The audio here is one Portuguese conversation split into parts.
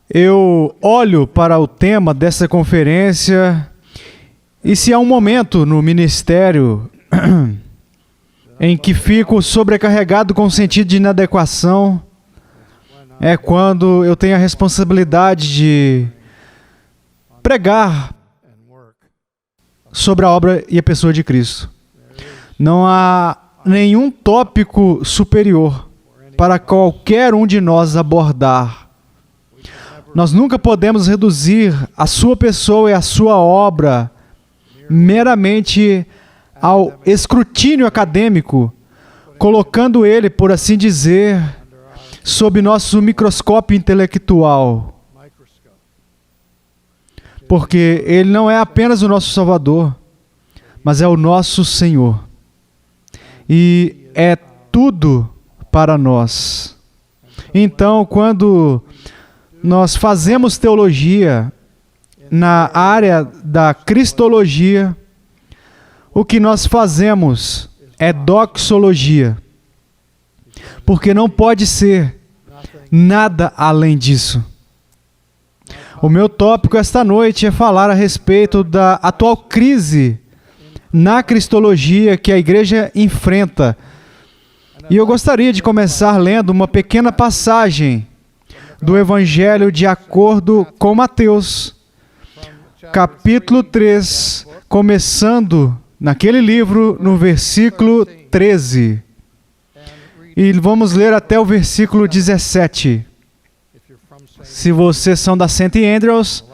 eu olho para o tema dessa conferência e se há um momento no ministério em que fico sobrecarregado com o sentido de inadequação, é quando eu tenho a responsabilidade de pregar sobre a obra e a pessoa de Cristo. Não há nenhum tópico superior para qualquer um de nós abordar. Nós nunca podemos reduzir a sua pessoa e a sua obra meramente ao escrutínio acadêmico, colocando ele, por assim dizer, sob nosso microscópio intelectual. Porque ele não é apenas o nosso Salvador, mas é o nosso Senhor. E é tudo para nós. Então, quando nós fazemos teologia na área da cristologia, o que nós fazemos é doxologia. Porque não pode ser nada além disso. O meu tópico esta noite é falar a respeito da atual crise na cristologia que a igreja enfrenta. E eu gostaria de começar lendo uma pequena passagem do Evangelho de acordo com Mateus, capítulo 3, começando naquele livro, no versículo 13. E vamos ler até o versículo 17. Se vocês são da St. Andrews,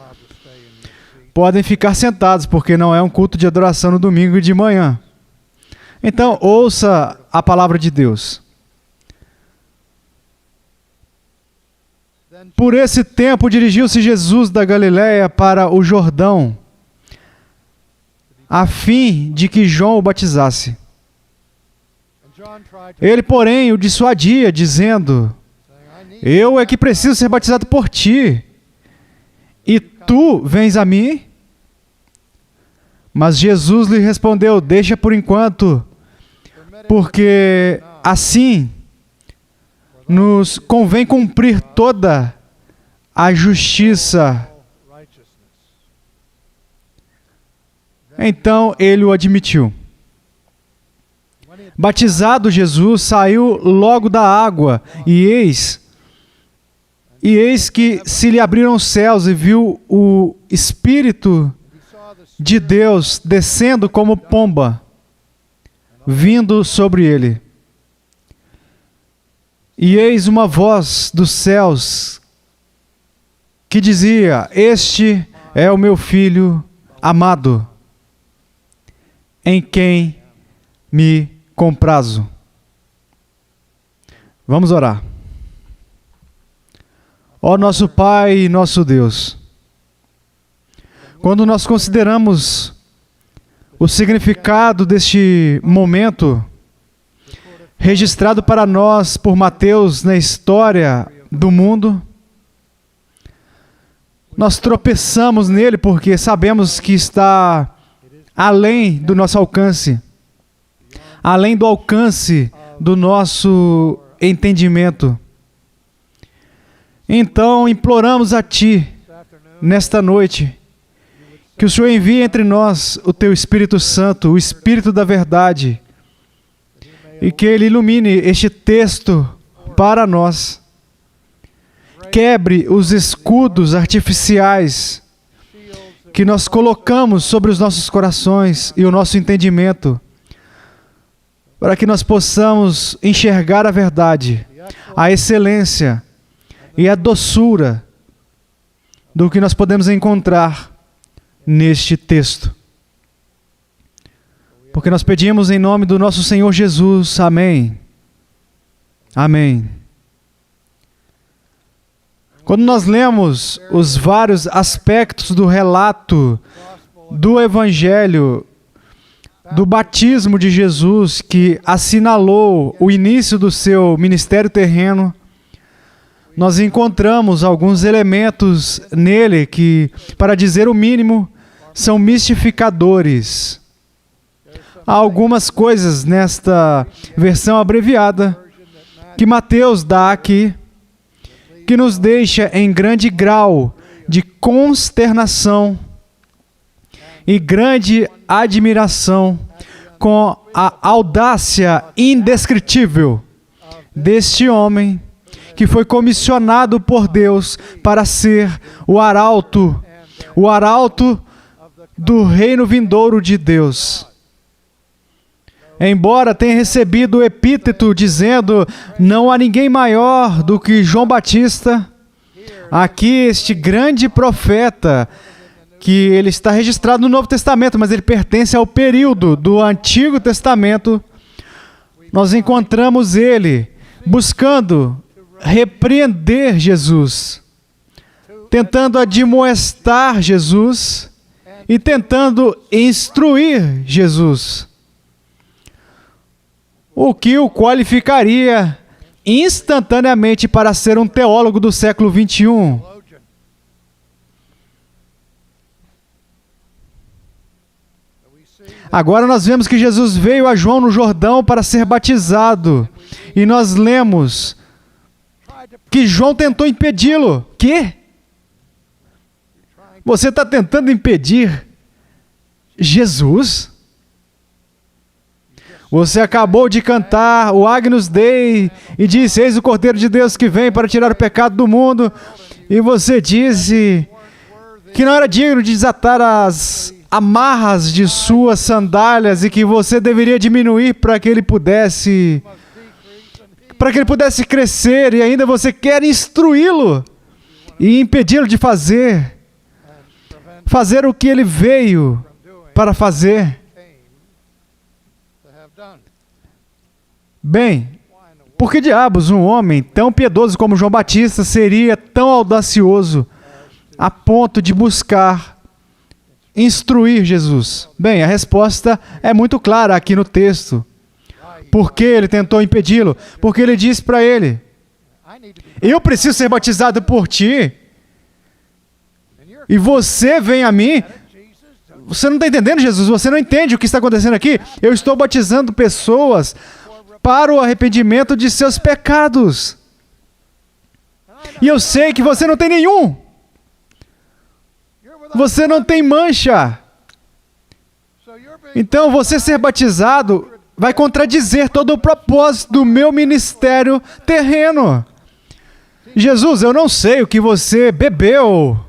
podem ficar sentados, porque não é um culto de adoração no domingo de manhã. Então, ouça a palavra de Deus. Por esse tempo, dirigiu-se Jesus da Galiléia para o Jordão, a fim de que João o batizasse. Ele, porém, o dissuadia, dizendo: eu é que preciso ser batizado por ti, e tu vens a mim? Mas Jesus lhe respondeu: deixa por enquanto, porque assim nos convém cumprir toda a justiça. Então ele o admitiu. Batizado Jesus, saiu logo da água, e eis que se lhe abriram os céus, e viu o Espírito de Deus descendo como pomba, vindo sobre ele. E eis uma voz dos céus que dizia: este é o meu Filho amado, em quem me comprazo. Vamos orar. Ó nosso Pai e nosso Deus, quando nós consideramos o significado deste momento registrado para nós por Mateus na história do mundo, nós tropeçamos nele porque sabemos que está além do nosso alcance, além do alcance do nosso entendimento. Então, imploramos a Ti, nesta noite, que o Senhor envie entre nós o Teu Espírito Santo, o Espírito da verdade, e que Ele ilumine este texto para nós. Quebre os escudos artificiais que nós colocamos sobre os nossos corações e o nosso entendimento, para que nós possamos enxergar a verdade, a excelência e a doçura do que nós podemos encontrar neste texto. Porque nós pedimos em nome do nosso Senhor Jesus. Amém. Amém. Quando nós lemos os vários aspectos do relato do Evangelho, do batismo de Jesus, que assinalou o início do seu ministério terreno, nós encontramos alguns elementos nele que, para dizer o mínimo, são mistificadores. Há algumas coisas nesta versão abreviada que Mateus dá aqui, que nos deixa em grande grau de consternação e grande admiração com a audácia indescritível deste homem que foi comissionado por Deus para ser o arauto do reino vindouro de Deus. Embora tenha recebido o epíteto dizendo: não há ninguém maior do que João Batista, aqui este grande profeta, que ele está registrado no Novo Testamento, mas ele pertence ao período do Antigo Testamento, nós encontramos ele buscando repreender Jesus, tentando admoestar Jesus e tentando instruir Jesus, o que o qualificaria instantaneamente para ser um teólogo do século 21. Agora nós vemos que Jesus veio a João no Jordão para ser batizado. E nós lemos que João tentou impedi-lo. Quê? Você está tentando impedir Jesus? Você acabou de cantar o Agnus Dei e disse: eis o Cordeiro de Deus que vem para tirar o pecado do mundo. E você disse que não era digno de desatar as amarras de suas sandálias e que você deveria diminuir para que ele pudesse crescer, e ainda você quer instruí-lo e impedi-lo de fazer o que ele veio para fazer. Bem, por que diabos um homem tão piedoso como João Batista seria tão audacioso a ponto de buscar instruir Jesus? Bem, a resposta é muito clara aqui no texto. Por que ele tentou impedi-lo? Porque ele disse para ele: eu preciso ser batizado por ti, e você vem a mim? Você não está entendendo, Jesus? Você não entende o que está acontecendo aqui? Eu estou batizando pessoas para o arrependimento de seus pecados. E eu sei que você não tem nenhum. Você não tem mancha. Então, você ser batizado vai contradizer todo o propósito do meu ministério terreno. Jesus, eu não sei o que você bebeu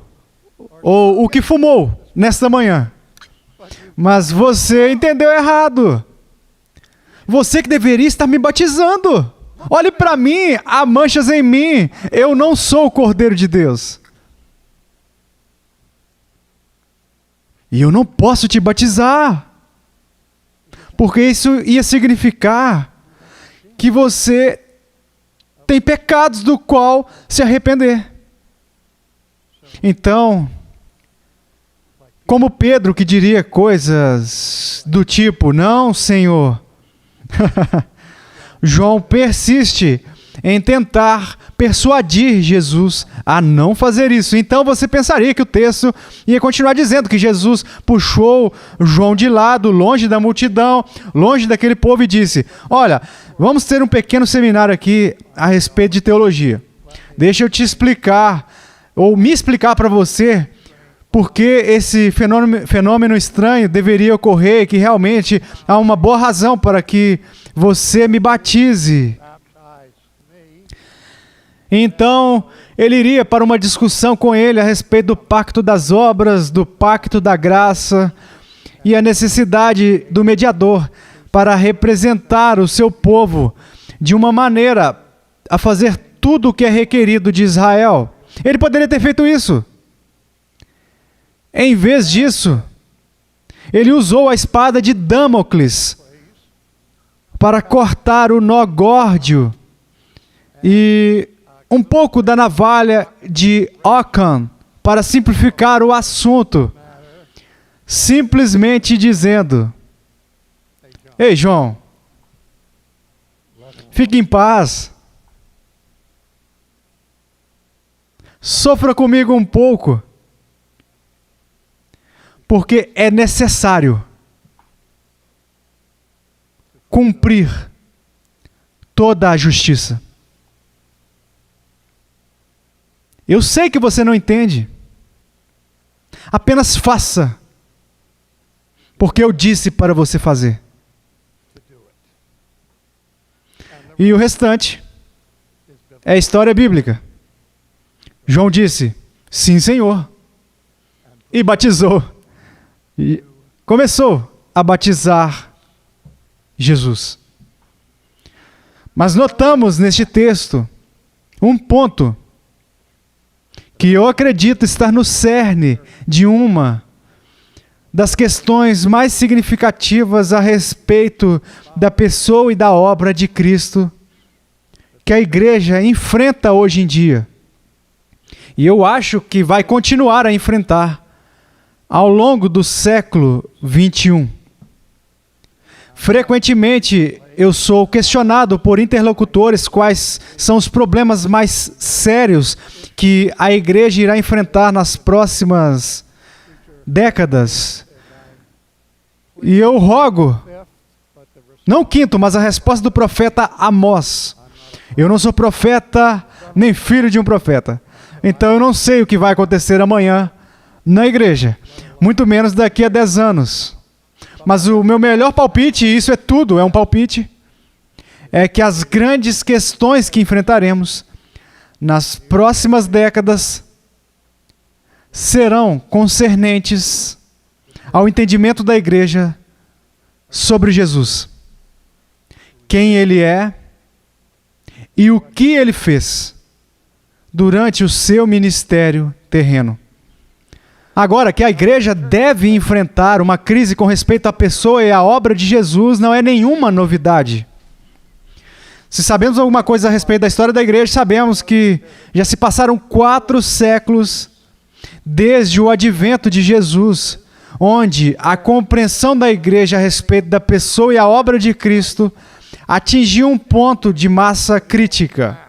ou o que fumou nesta manhã, mas você entendeu errado. Você que deveria estar me batizando. Olhe para mim, há manchas em mim. Eu não sou o Cordeiro de Deus. E eu não posso te batizar, porque isso ia significar que você tem pecados do qual se arrepender. Então, como Pedro, que diria coisas do tipo: não, Senhor, João persiste em tentar persuadir Jesus a não fazer isso. Então você pensaria que o texto ia continuar dizendo que Jesus puxou João de lado, longe da multidão, longe daquele povo, e disse: olha, vamos ter um pequeno seminário aqui a respeito de teologia. Deixa eu te explicar, ou me explicar para você, porque esse fenômeno estranho deveria ocorrer, que realmente há uma boa razão para que você me batize. Então, ele iria para uma discussão com ele a respeito do pacto das obras, do pacto da graça e a necessidade do mediador para representar o seu povo de uma maneira a fazer tudo o que é requerido de Israel. Ele poderia ter feito isso. Em vez disso, ele usou a espada de Damocles para cortar o nó górdio e um pouco da navalha de Ockham para simplificar o assunto, simplesmente dizendo: ei, João, fique em paz, sofra comigo um pouco, porque é necessário cumprir toda a justiça. Eu sei que você não entende. Apenas faça, porque eu disse para você fazer. E o restante é história bíblica. João disse, sim, Senhor. E batizou. E começou a batizar Jesus. Mas notamos neste texto um ponto que eu acredito estar no cerne de uma das questões mais significativas a respeito da pessoa e da obra de Cristo que a igreja enfrenta hoje em dia. E eu acho que vai continuar a enfrentar ao longo do século 21. Frequentemente, eu sou questionado por interlocutores quais são os problemas mais sérios que a igreja irá enfrentar nas próximas décadas. E eu rogo, não o quinto, mas a resposta do profeta Amós. Eu não sou profeta, nem filho de um profeta. Então eu não sei o que vai acontecer amanhã na igreja, muito menos daqui a 10 anos. Mas o meu melhor palpite, e isso é tudo, é um palpite, é que as grandes questões que enfrentaremos nas próximas décadas serão concernentes ao entendimento da igreja sobre Jesus. Quem ele é e o que ele fez durante o seu ministério terreno. Agora, que a igreja deve enfrentar uma crise com respeito à pessoa e à obra de Jesus não é nenhuma novidade. Se sabemos alguma coisa a respeito da história da igreja, sabemos que já se passaram 4 séculos desde o advento de Jesus, onde a compreensão da igreja a respeito da pessoa e a obra de Cristo atingiu um ponto de massa crítica.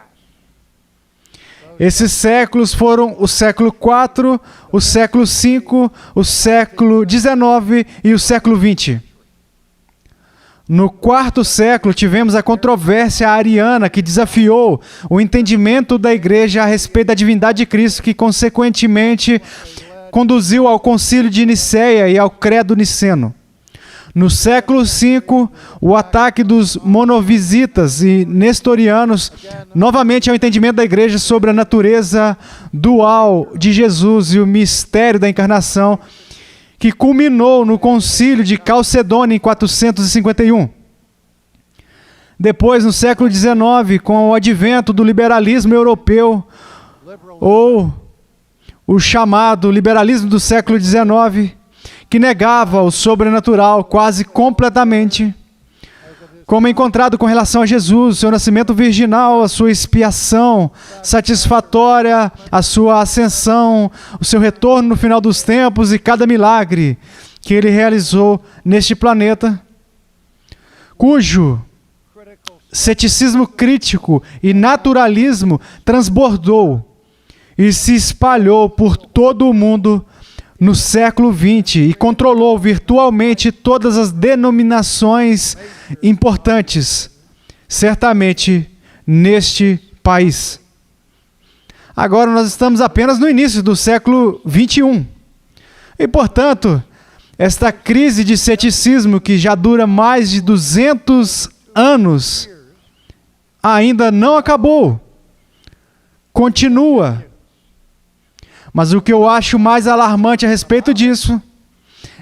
Esses séculos foram o século IV, o século V, o século XIX e o século XX. No 4º século, tivemos a controvérsia ariana que desafiou o entendimento da igreja a respeito da divindade de Cristo, que consequentemente conduziu ao concílio de Nicéia e ao credo niceno. No século V, o ataque dos monovisitas e nestorianos, novamente ao entendimento da igreja sobre a natureza dual de Jesus e o mistério da encarnação, que culminou no concílio de Calcedônia em 451. Depois, no século XIX, com o advento do liberalismo europeu, ou o chamado liberalismo do século XIX, que negava o sobrenatural quase completamente, como encontrado com relação a Jesus, seu nascimento virginal, a sua expiação satisfatória, a sua ascensão, o seu retorno no final dos tempos e cada milagre que ele realizou neste planeta, cujo ceticismo crítico e naturalismo transbordou e se espalhou por todo o mundo no século XX e controlou virtualmente todas as denominações importantes, certamente neste país. Agora nós estamos apenas no início do século XXI. E, portanto, esta crise de ceticismo que já dura mais de 200 anos ainda não acabou. Continua. Mas o que eu acho mais alarmante a respeito disso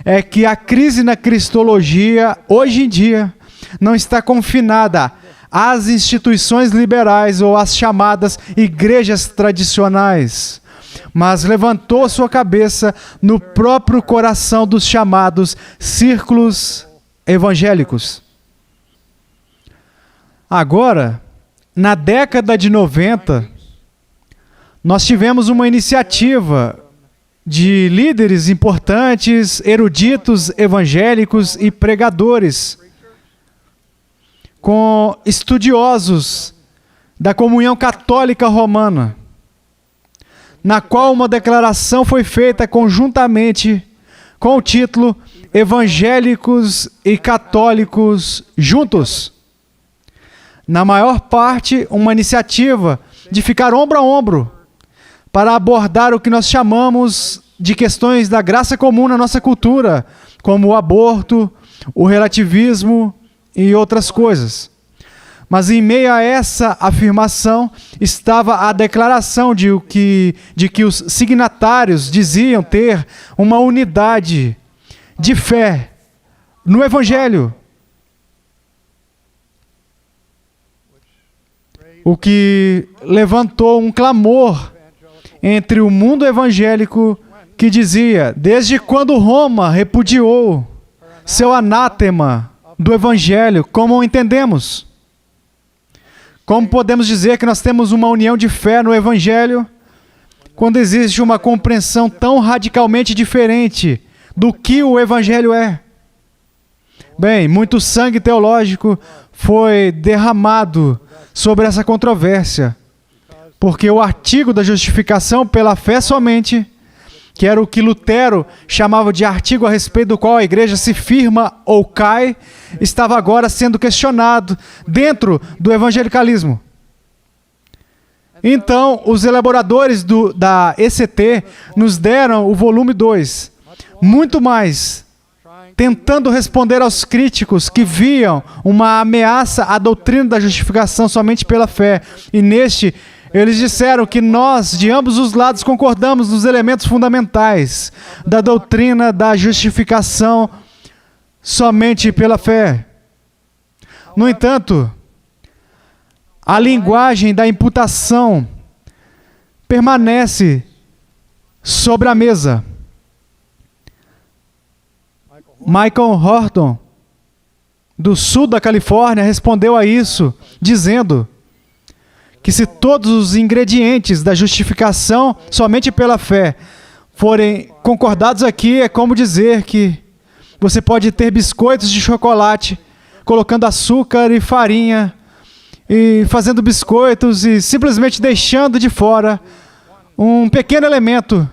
é que a crise na cristologia, hoje em dia, não está confinada às instituições liberais ou às chamadas igrejas tradicionais, mas levantou sua cabeça no próprio coração dos chamados círculos evangélicos. Agora, na década de 90, nós tivemos uma iniciativa de líderes importantes, eruditos evangélicos e pregadores, com estudiosos da comunhão católica romana, na qual uma declaração foi feita conjuntamente com o título Evangélicos e Católicos Juntos. Na maior parte, uma iniciativa de ficar ombro a ombro para abordar o que nós chamamos de questões da graça comum na nossa cultura, como o aborto, o relativismo e outras coisas. Mas em meio a essa afirmação estava a declaração de que os signatários diziam ter uma unidade de fé no Evangelho. O que levantou um clamor entre o mundo evangélico que dizia: desde quando Roma repudiou seu anátema do Evangelho, como entendemos? Como podemos dizer que nós temos uma união de fé no Evangelho quando existe uma compreensão tão radicalmente diferente do que o Evangelho é? Bem, muito sangue teológico foi derramado sobre essa controvérsia, porque o artigo da justificação pela fé somente, que era o que Lutero chamava de artigo a respeito do qual a igreja se firma ou cai, estava agora sendo questionado dentro do evangelicalismo. Então, os elaboradores da ECT nos deram o volume 2, muito mais, tentando responder aos críticos que viam uma ameaça à doutrina da justificação somente pela fé. E neste, eles disseram que nós, de ambos os lados, concordamos nos elementos fundamentais da doutrina da justificação somente pela fé. No entanto, a linguagem da imputação permanece sobre a mesa. Michael Horton, do sul da Califórnia, respondeu a isso, dizendo que se todos os ingredientes da justificação somente pela fé forem concordados aqui, é como dizer que você pode ter biscoitos de chocolate, colocando açúcar e farinha, e fazendo biscoitos e simplesmente deixando de fora um pequeno elemento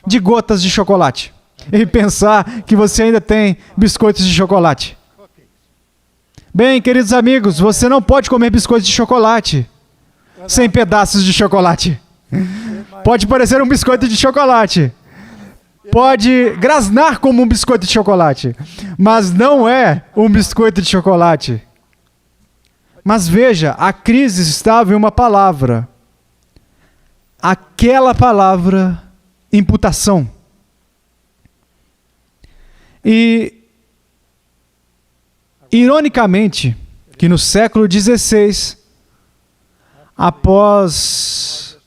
de gotas de chocolate. E pensar que você ainda tem biscoitos de chocolate. Bem, queridos amigos, você não pode comer biscoitos de chocolate sem pedaços de chocolate. Pode parecer um biscoito de chocolate. Pode grasnar como um biscoito de chocolate. Mas não é um biscoito de chocolate. Mas veja, a crise estava em uma palavra. Aquela palavra, imputação. E, ironicamente, que no século XVI, após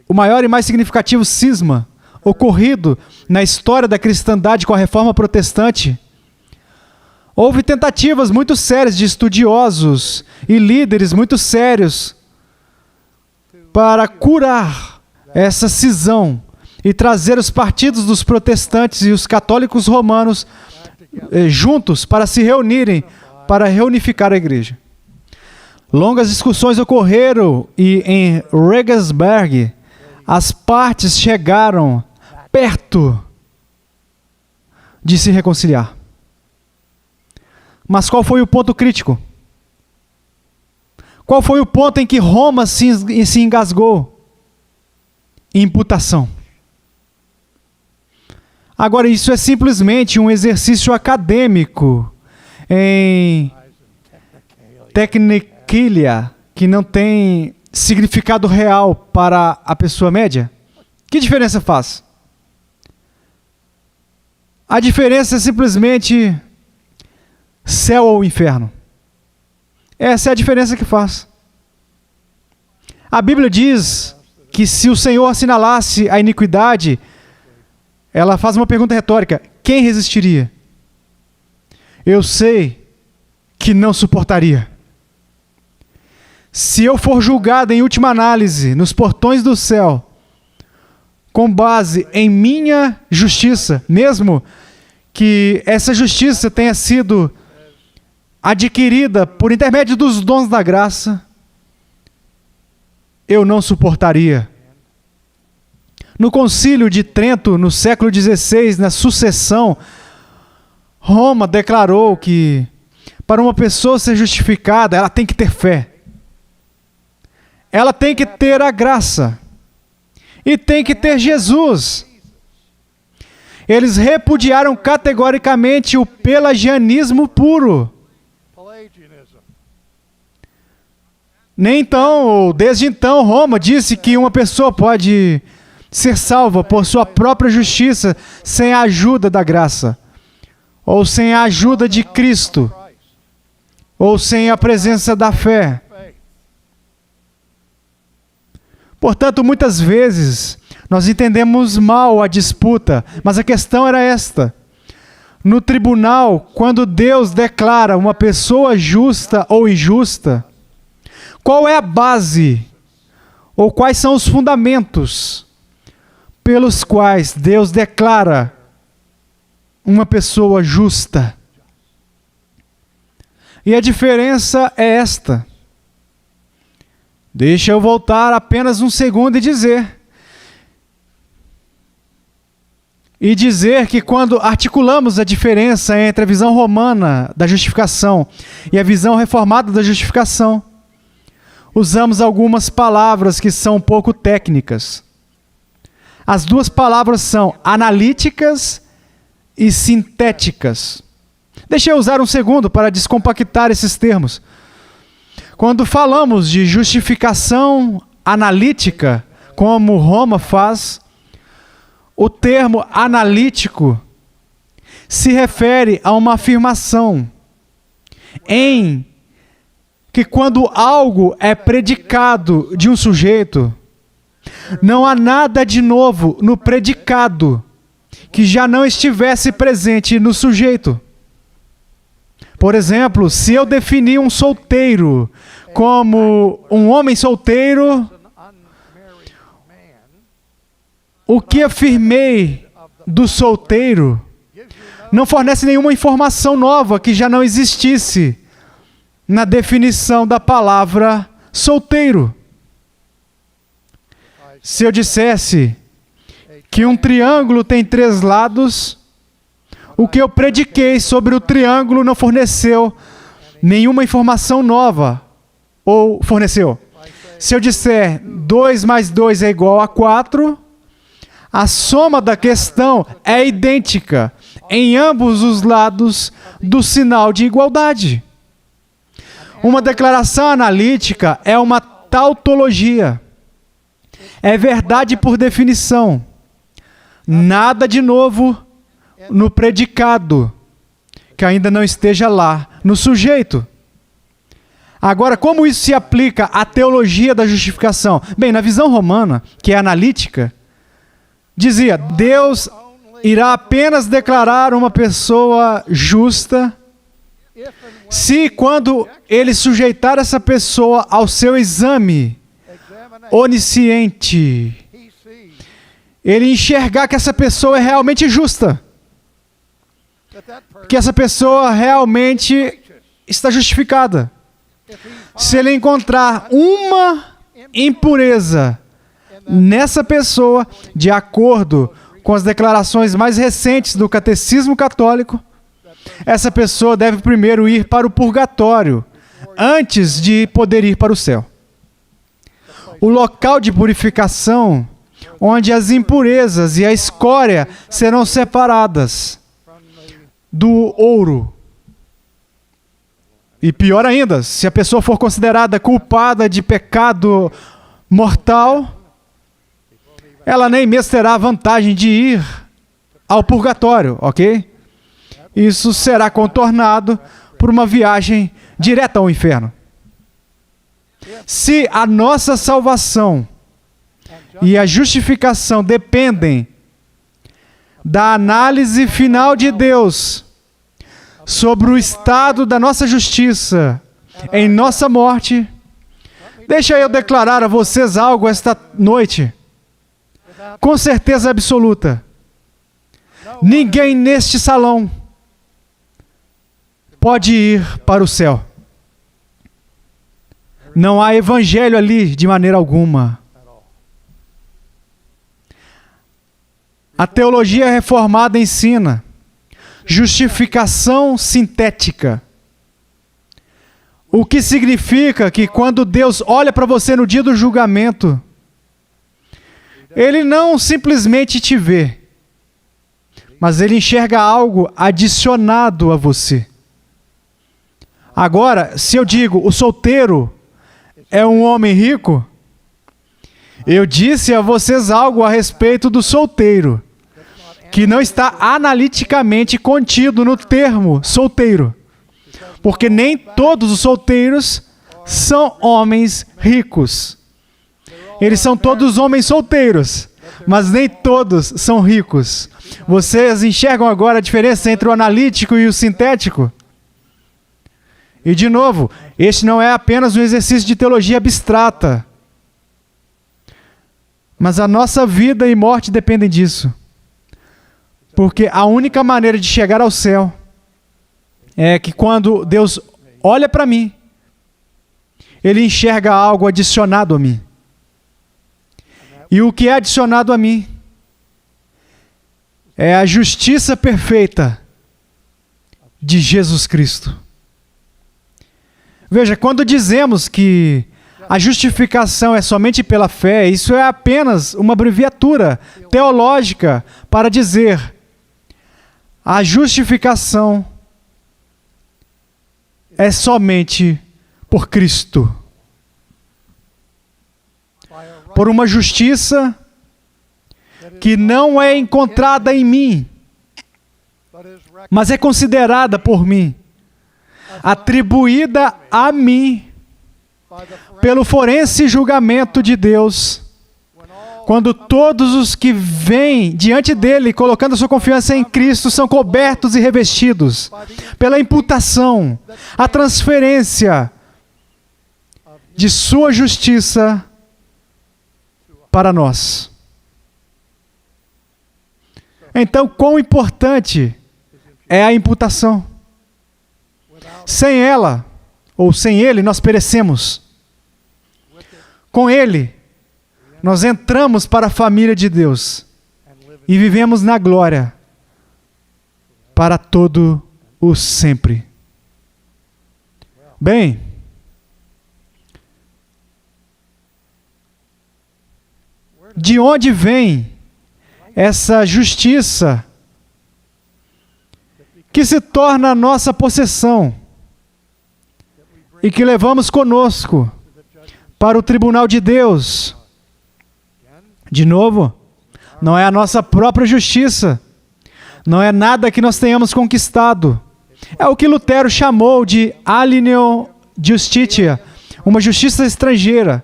o maior e mais significativo cisma ocorrido na história da cristandade com a Reforma Protestante, houve tentativas muito sérias de estudiosos e líderes muito sérios para curar essa cisão e trazer os partidos dos protestantes e os católicos romanos juntos para se reunirem, para reunificar a igreja. Longas discussões ocorreram e em Regensburg as partes chegaram perto de se reconciliar. Mas qual foi o ponto crítico? Qual foi o ponto em que Roma se engasgou? Imputação. Agora, isso é simplesmente um exercício acadêmico em tecniquilha que não tem significado real para a pessoa média. Que diferença faz? A diferença é simplesmente céu ou inferno. Essa é a diferença que faz. A Bíblia diz que se o Senhor assinalasse a iniquidade, ela faz uma pergunta retórica: quem resistiria? Eu sei que não suportaria. Se eu for julgado em última análise nos portões do céu, com base em minha justiça, mesmo que essa justiça tenha sido adquirida por intermédio dos dons da graça, eu não suportaria. No Concílio de Trento, no século XVI, na sucessão, Roma declarou que para uma pessoa ser justificada, ela tem que ter fé. Ela tem que ter a graça. e tem que ter Jesus. Eles repudiaram categoricamente o pelagianismo puro. Nem então, ou desde então, Roma disse que uma pessoa pode ser salva por sua própria justiça sem a ajuda da graça, ou sem a ajuda de Cristo, ou sem a presença da fé. Portanto, muitas vezes, nós entendemos mal a disputa, mas a questão era esta. No tribunal, quando Deus declara uma pessoa justa ou injusta, qual é a base, ou quais são os fundamentos pelos quais Deus declara uma pessoa justa? E a diferença é esta. Deixa eu voltar apenas um segundo e dizer que quando articulamos a diferença entre a visão romana da justificação e a visão reformada da justificação, usamos algumas palavras que são um pouco técnicas. As duas palavras são analíticas e sintéticas. Deixa eu usar um segundo para descompactar esses termos. Quando falamos de justificação analítica, como Roma faz, o termo analítico se refere a uma afirmação em que quando algo é predicado de um sujeito, não há nada de novo no predicado que já não estivesse presente no sujeito. Por exemplo, se eu definir um solteiro como um homem solteiro, o que afirmei do solteiro não fornece nenhuma informação nova que já não existisse na definição da palavra solteiro. Se eu dissesse que um triângulo tem 3 lados, o que eu prediquei sobre o triângulo não forneceu nenhuma informação nova. Ou forneceu? Se eu disser 2 mais 2 é igual a 4, a soma da questão é idêntica em ambos os lados do sinal de igualdade. Uma declaração analítica é uma tautologia. É verdade por definição. Nada de novo no predicado, que ainda não esteja lá no sujeito. Agora, como isso se aplica à teologia da justificação? Bem, na visão romana, que é analítica, dizia, Deus irá apenas declarar uma pessoa justa se, quando ele sujeitar essa pessoa ao seu exame onisciente, ele enxergar que essa pessoa é realmente justa, que essa pessoa realmente está justificada. Se ele encontrar uma impureza nessa pessoa, de acordo com as declarações mais recentes do Catecismo Católico, essa pessoa deve primeiro ir para o purgatório, antes de poder ir para o céu. O local de purificação, onde as impurezas e a escória serão separadas do ouro. E pior ainda, se a pessoa for considerada culpada de pecado mortal, ela nem mesmo terá a vantagem de ir ao purgatório, ok? Isso será contornado por uma viagem direta ao inferno. Se a nossa salvação e a justificação dependem da análise final de Deus sobre o estado da nossa justiça em nossa morte, deixa eu declarar a vocês algo esta noite, com certeza absoluta. Ninguém neste salão pode ir para o céu. Não há evangelho ali de maneira alguma. A teologia reformada ensina justificação sintética. O que significa que quando Deus olha para você no dia do julgamento, Ele não simplesmente te vê, mas ele enxerga algo adicionado a você. Agora, se eu digo, o solteiro é um homem rico, eu disse a vocês algo a respeito do solteiro, que não está analiticamente contido no termo solteiro. Porque nem todos os solteiros são homens ricos. Eles são todos homens solteiros, mas nem todos são ricos. Vocês enxergam agora a diferença entre o analítico e o sintético? E de novo, este não é apenas um exercício de teologia abstrata, mas a nossa vida e morte dependem disso. Porque a única maneira de chegar ao céu é que quando Deus olha para mim, Ele enxerga algo adicionado a mim. E o que é adicionado a mim é a justiça perfeita de Jesus Cristo. Veja, quando dizemos que a justificação é somente pela fé, isso é apenas uma abreviatura teológica para dizer a justificação é somente por Cristo. Por uma justiça que não é encontrada em mim, mas é considerada por mim, atribuída a mim pelo forense julgamento de Deus, quando todos os que vêm diante dele, colocando sua confiança em Cristo, são cobertos e revestidos pela imputação, a transferência de sua justiça para nós. Então, quão importante é a imputação? Sem ela, ou sem ele, nós perecemos. Com ele, nós entramos para a família de Deus e vivemos na glória para todo o sempre. Bem, de onde vem essa justiça que se torna a nossa possessão e que levamos conosco para o tribunal de Deus? De novo, não é a nossa própria justiça, não é nada que nós tenhamos conquistado. É o que Lutero chamou de alienio justitia, uma justiça estrangeira.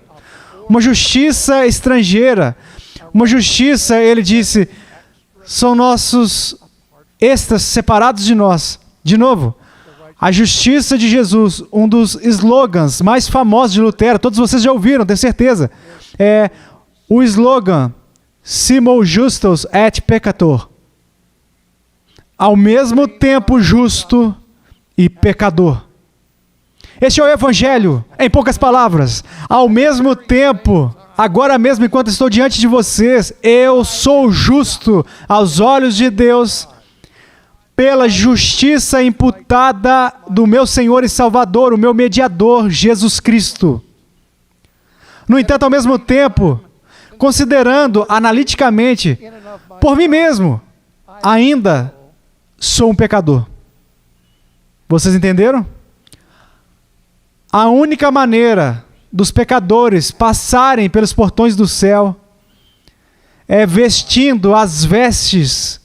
Uma justiça estrangeira, uma justiça, ele disse, são nossos extras separados de nós. De novo, a justiça de Jesus, um dos slogans mais famosos de Lutero, todos vocês já ouviram, tenho certeza, é o slogan Simul justus et peccator, ao mesmo tempo justo e pecador. Este é o Evangelho, em poucas palavras. Ao mesmo tempo, agora mesmo enquanto estou diante de vocês, eu sou justo aos olhos de Deus pela justiça imputada do meu Senhor e Salvador, o meu mediador, Jesus Cristo. No entanto, ao mesmo tempo, considerando analiticamente, por mim mesmo, ainda sou um pecador. Vocês entenderam? A única maneira dos pecadores passarem pelos portões do céu é vestindo as vestes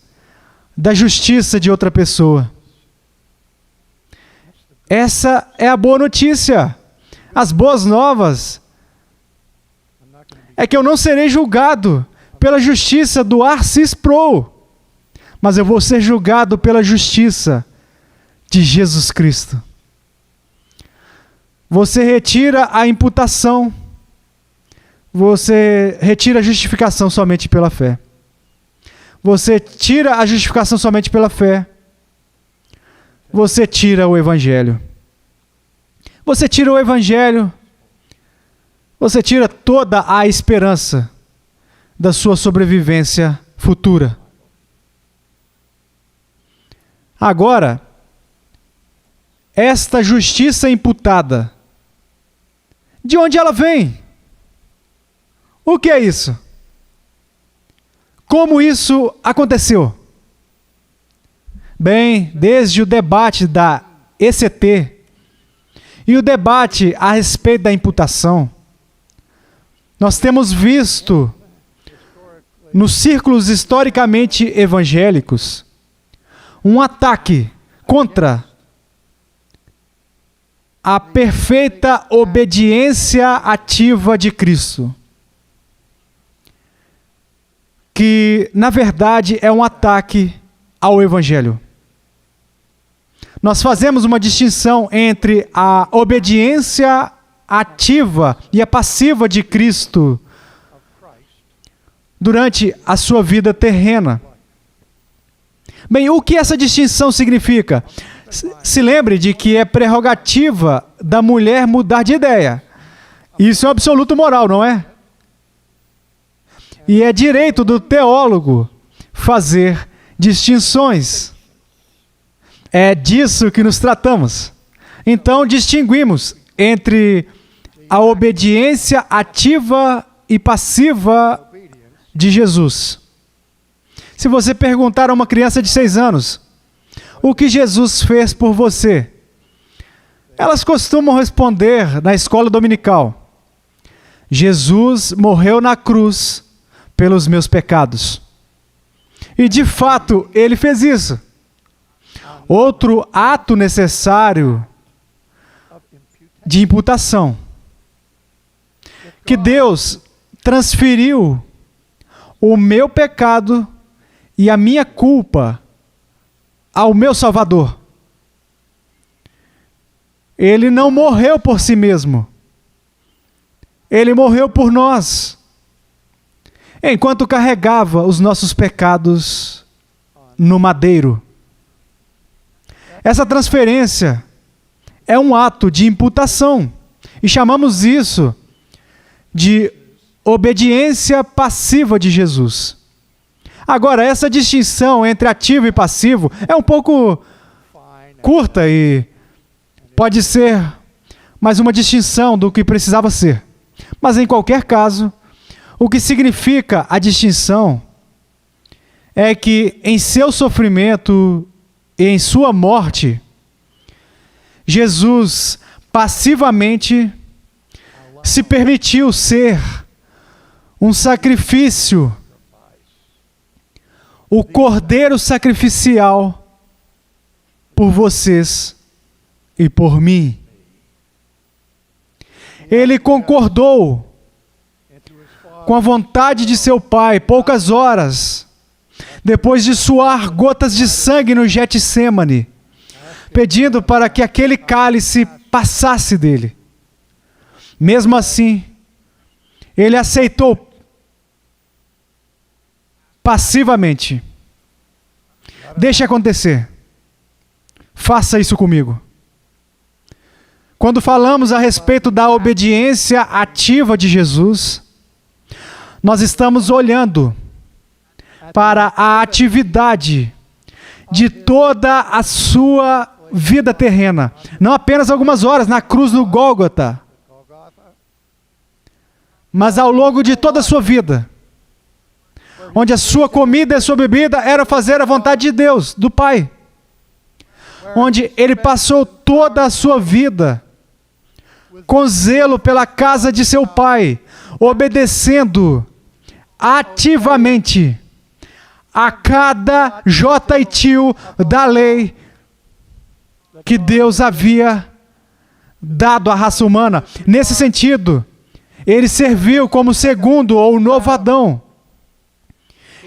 da justiça de outra pessoa. Essa é a boa notícia. As boas novas é que eu não serei julgado pela justiça do Arcis Pro, mas eu vou ser julgado pela justiça de Jesus Cristo. Você retira a imputação, você retira a justificação somente pela fé. Você tira a justificação somente pela fé. Você tira o Evangelho. Você tira o Evangelho, você tira toda a esperança da sua sobrevivência futura. Agora, esta justiça imputada, de onde ela vem? O que é isso? como isso aconteceu? Bem, desde o debate da ECT e o debate a respeito da imputação, nós temos visto nos círculos historicamente evangélicos um ataque contra a perfeita obediência ativa de Cristo, que na verdade é um ataque ao Evangelho. Nós fazemos uma distinção entre a obediência ativa e a passiva de Cristo durante a sua vida terrena. Bem, o que essa distinção significa? Se lembre de que é prerrogativa da mulher mudar de ideia. Isso é um absoluto moral, não é? E é direito do teólogo fazer distinções. É disso que nos tratamos. Então, distinguimos entre a obediência ativa e passiva de Jesus. Se você perguntar a uma criança de 6 anos, o que Jesus fez por você? Elas costumam responder na escola dominical: Jesus morreu na cruz pelos meus pecados. E de fato, ele fez isso. Outro ato necessário de imputação, que Deus transferiu o meu pecado e a minha culpa ao meu Salvador. Ele não morreu por si mesmo. Ele morreu por nós, enquanto carregava os nossos pecados no madeiro. Essa transferência é um ato de imputação, e chamamos isso de obediência passiva de Jesus. Agora, essa distinção entre ativo e passivo é um pouco curta e pode ser mais uma distinção do que precisava ser. Mas, em qualquer caso, o que significa a distinção é que em seu sofrimento e em sua morte, Jesus passivamente se permitiu ser um sacrifício, o cordeiro sacrificial por vocês e por mim. Ele concordou com a vontade de seu Pai poucas horas depois de suar gotas de sangue no Getsêmani, pedindo para que aquele cálice passasse dele. Mesmo assim, ele aceitou passivamente. Deixe acontecer. Faça isso comigo. Quando falamos a respeito da obediência ativa de Jesus, nós estamos olhando para a atividade de toda a sua vida terrena. Não apenas algumas horas na cruz do Gólgota, mas ao longo de toda a sua vida, onde a sua comida e a sua bebida era fazer a vontade de Deus, do Pai. Onde ele passou toda a sua vida com zelo pela casa de seu Pai, obedecendo ativamente a cada jota e tio da lei que Deus havia dado à raça humana. Nesse sentido, ele serviu como segundo ou novo Adão,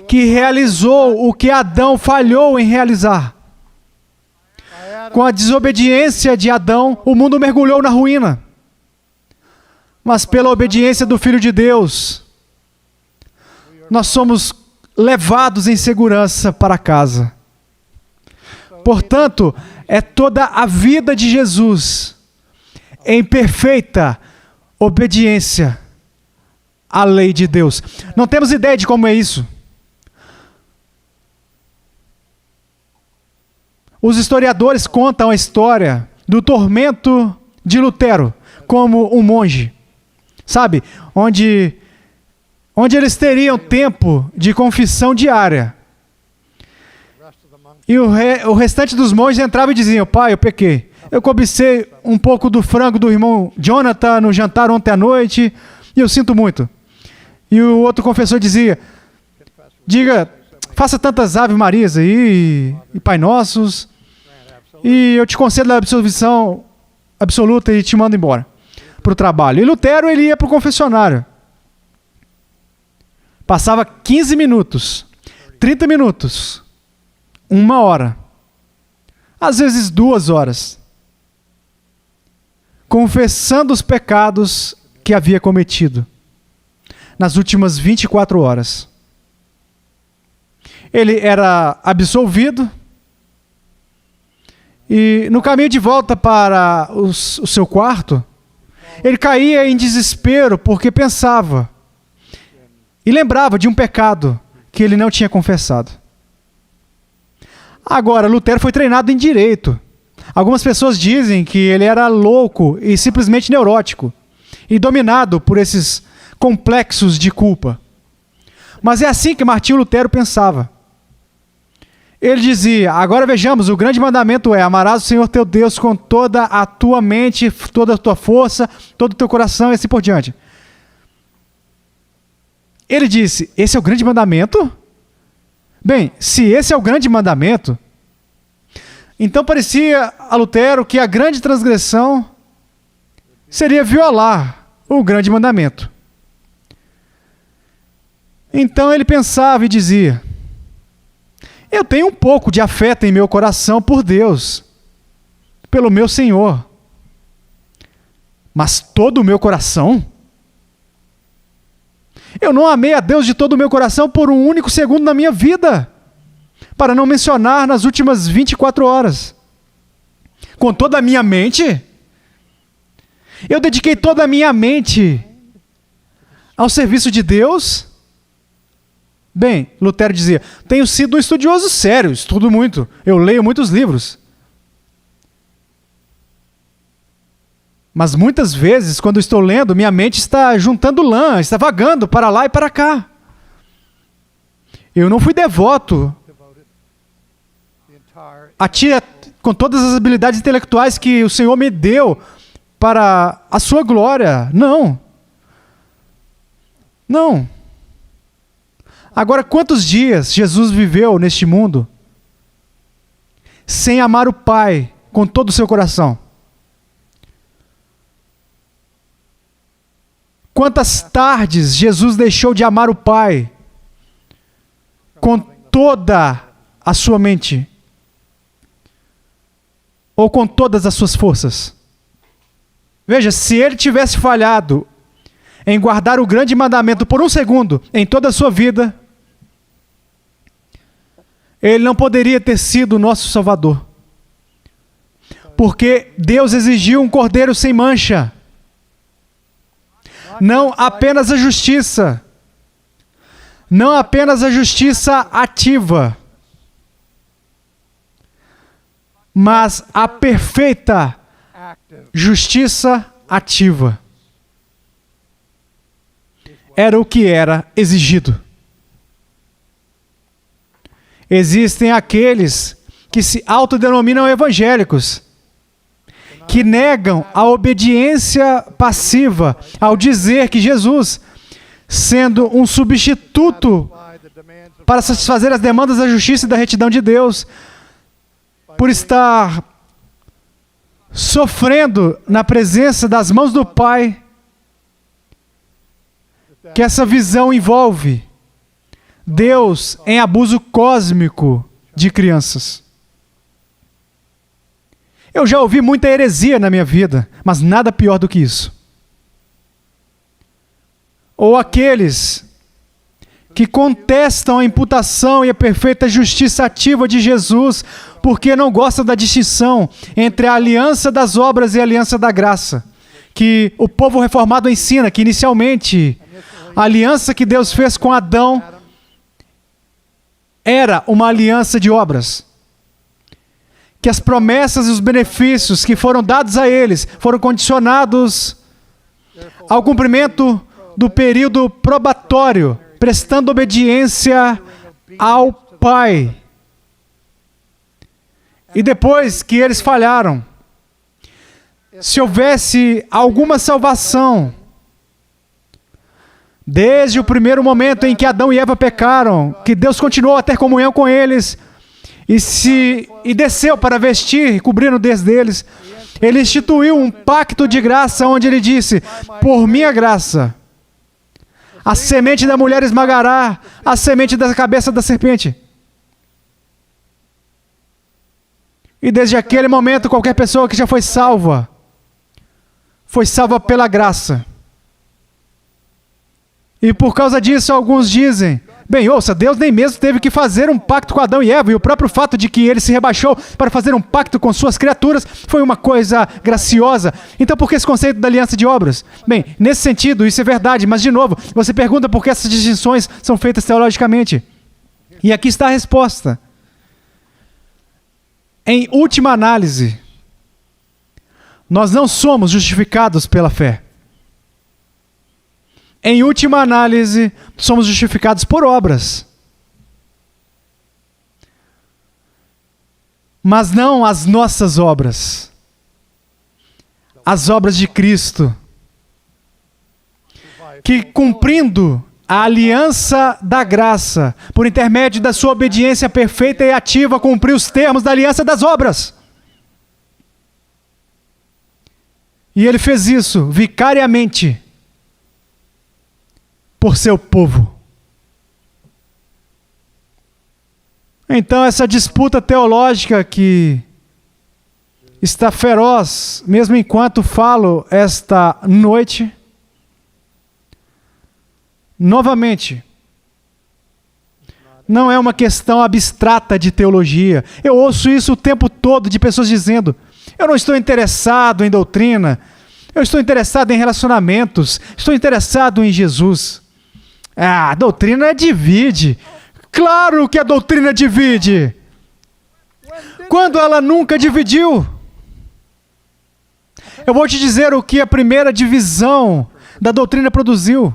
que realizou o que Adão falhou em realizar. Com a desobediência de Adão, o mundo mergulhou na ruína. Mas pela obediência do Filho de Deus, nós somos levados em segurança para casa. Portanto, é toda a vida de Jesus em perfeita obediência à lei de Deus. Não temos ideia de como é isso. Os historiadores contam a história do tormento de Lutero como um monge. Sabe? Onde onde eles teriam tempo de confissão diária. E o restante dos monges entravam e diziam: pai, eu pequei. Eu cobicei um pouco do frango do irmão Jonathan no jantar ontem à noite e eu sinto muito. E o outro confessor dizia: diga, faça tantas Ave Marias aí e Pai Nossos e eu te concedo a absolvição absoluta e te mando embora para o trabalho. E Lutero, ele ia para o confessionário. Passava 15 minutos, 30 minutos, 1 hora, às vezes 2 horas, confessando os pecados que havia cometido nas últimas 24 horas. Ele era absolvido e no caminho de volta para o seu quarto, ele caía em desespero porque pensava e lembrava de um pecado que ele não tinha confessado. Agora, Lutero foi treinado em direito. Algumas pessoas dizem que ele era louco e simplesmente neurótico e dominado por esses complexos de culpa. Mas é assim que Martinho Lutero pensava. Ele dizia: agora vejamos, o grande mandamento é: amarás o Senhor teu Deus com toda a tua mente, toda a tua força, todo o teu coração e assim por diante. Ele disse: esse é o grande mandamento? Bem, se esse é o grande mandamento, então parecia a Lutero que a grande transgressão seria violar o grande mandamento. Então ele pensava e dizia: eu tenho um pouco de afeto em meu coração por Deus, pelo meu Senhor, mas todo o meu coração? Eu não amei a Deus de todo o meu coração por um único segundo na minha vida, para não mencionar nas últimas 24 horas. Com toda a minha mente, eu dediquei toda a minha mente ao serviço de Deus. Bem, Lutero dizia: tenho sido um estudioso sério, estudo muito, eu leio muitos livros. Mas muitas vezes, quando estou lendo, minha mente está juntando lã, está vagando para lá e para cá. Eu não fui devoto a ti com todas as habilidades intelectuais que o Senhor me deu para a sua glória. Não. Não. Agora, quantos dias Jesus viveu neste mundo sem amar o Pai com todo o seu coração? Quantas tardes Jesus deixou de amar o Pai com toda a sua mente? Ou com todas as suas forças? Veja, se ele tivesse falhado em guardar o grande mandamento por um segundo em toda a sua vida, ele não poderia ter sido o nosso Salvador. Porque Deus exigiu um cordeiro sem mancha. Não apenas a justiça. Não apenas a justiça ativa, mas a perfeita justiça ativa. Era o que era exigido. Existem aqueles que se autodenominam evangélicos, que negam a obediência passiva ao dizer que Jesus, sendo um substituto para satisfazer as demandas da justiça e da retidão de Deus, por estar sofrendo na presença das mãos do Pai, que essa visão envolve Deus em abuso cósmico de crianças. Eu já ouvi muita heresia na minha vida, mas nada pior do que isso. Ou aqueles que contestam a imputação e a perfeita justiça ativa de Jesus, porque não gostam da distinção entre a aliança das obras e a aliança da graça, que o povo reformado ensina que inicialmente a aliança que Deus fez com Adão era uma aliança de obras. Que as promessas e os benefícios que foram dados a eles foram condicionados ao cumprimento do período probatório, prestando obediência ao Pai. E depois que eles falharam, se houvesse alguma salvação, desde o primeiro momento em que Adão e Eva pecaram, que Deus continuou a ter comunhão com eles, e desceu para vestir e cobrir nudez deles, Ele instituiu um pacto de graça, onde Ele disse: por minha graça, a semente da mulher esmagará a semente da cabeça da serpente. E desde aquele momento, qualquer pessoa que já foi salva pela graça. E por causa disso, alguns dizem: bem, ouça, Deus nem mesmo teve que fazer um pacto com Adão e Eva, e o próprio fato de que ele se rebaixou para fazer um pacto com suas criaturas foi uma coisa graciosa. Então, por que esse conceito da aliança de obras? Bem, nesse sentido, isso é verdade, mas de novo, você pergunta por que essas distinções são feitas teologicamente. E aqui está a resposta. Em última análise, nós não somos justificados pela fé. Em última análise, somos justificados por obras. Mas não as nossas obras. As obras de Cristo, que cumprindo a aliança da graça, por intermédio da sua obediência perfeita e ativa, cumpriu os termos da aliança das obras. E Ele fez isso vicariamente por seu povo. Então, essa disputa teológica que está feroz, mesmo enquanto falo esta noite, novamente, não é uma questão abstrata de teologia. Eu ouço isso o tempo todo de pessoas dizendo: eu não estou interessado em doutrina, eu estou interessado em relacionamentos, estou interessado em Jesus. A doutrina divide. Claro que a doutrina divide. Quando ela nunca dividiu? Eu vou te dizer o que a primeira divisão da doutrina produziu.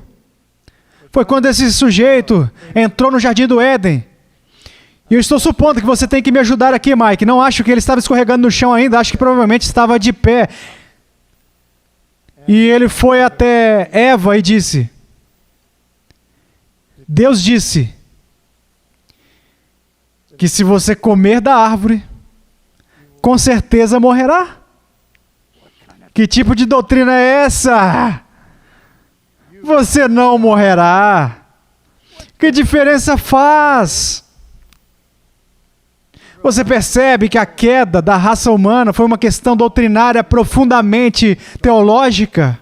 Foi quando esse sujeito entrou no Jardim do Éden. E eu estou supondo que você tem que me ajudar aqui, Mike. Não acho que ele estava escorregando no chão ainda, acho que provavelmente estava de pé. E ele foi até Eva e disse: Deus disse que se você comer da árvore, com certeza morrerá. Que tipo de doutrina é essa? Você não morrerá. Que diferença faz? Você percebe que a queda da raça humana foi uma questão doutrinária profundamente teológica?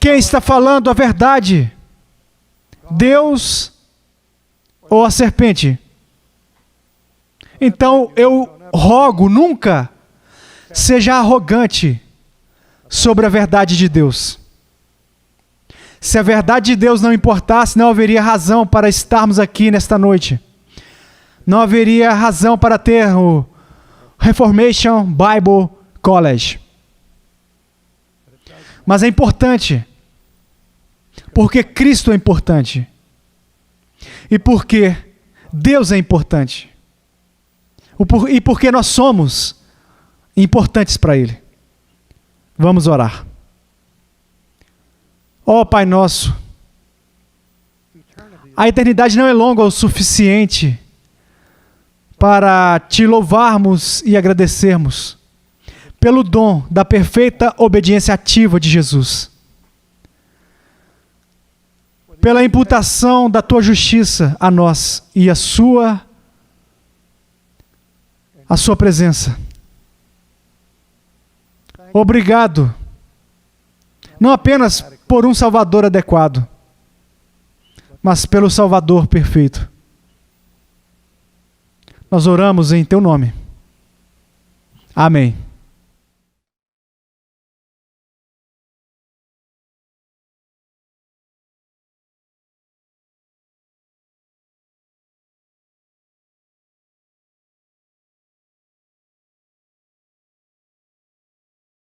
Quem está falando a verdade? Deus ou a serpente? Então eu rogo, nunca seja arrogante sobre a verdade de Deus. Se a verdade de Deus não importasse, não haveria razão para estarmos aqui nesta noite. Não haveria razão para ter o Reformation Bible College. Mas é importante, porque Cristo é importante, e porque Deus é importante, e porque nós somos importantes para Ele. Vamos orar. Ó Pai nosso, a eternidade não é longa o suficiente para Te louvarmos e agradecermos pelo dom da perfeita obediência ativa de Jesus, pela imputação da Tua justiça a nós e a Sua presença. Obrigado, não apenas por um Salvador adequado, mas pelo Salvador perfeito. Nós oramos em Teu nome. Amém.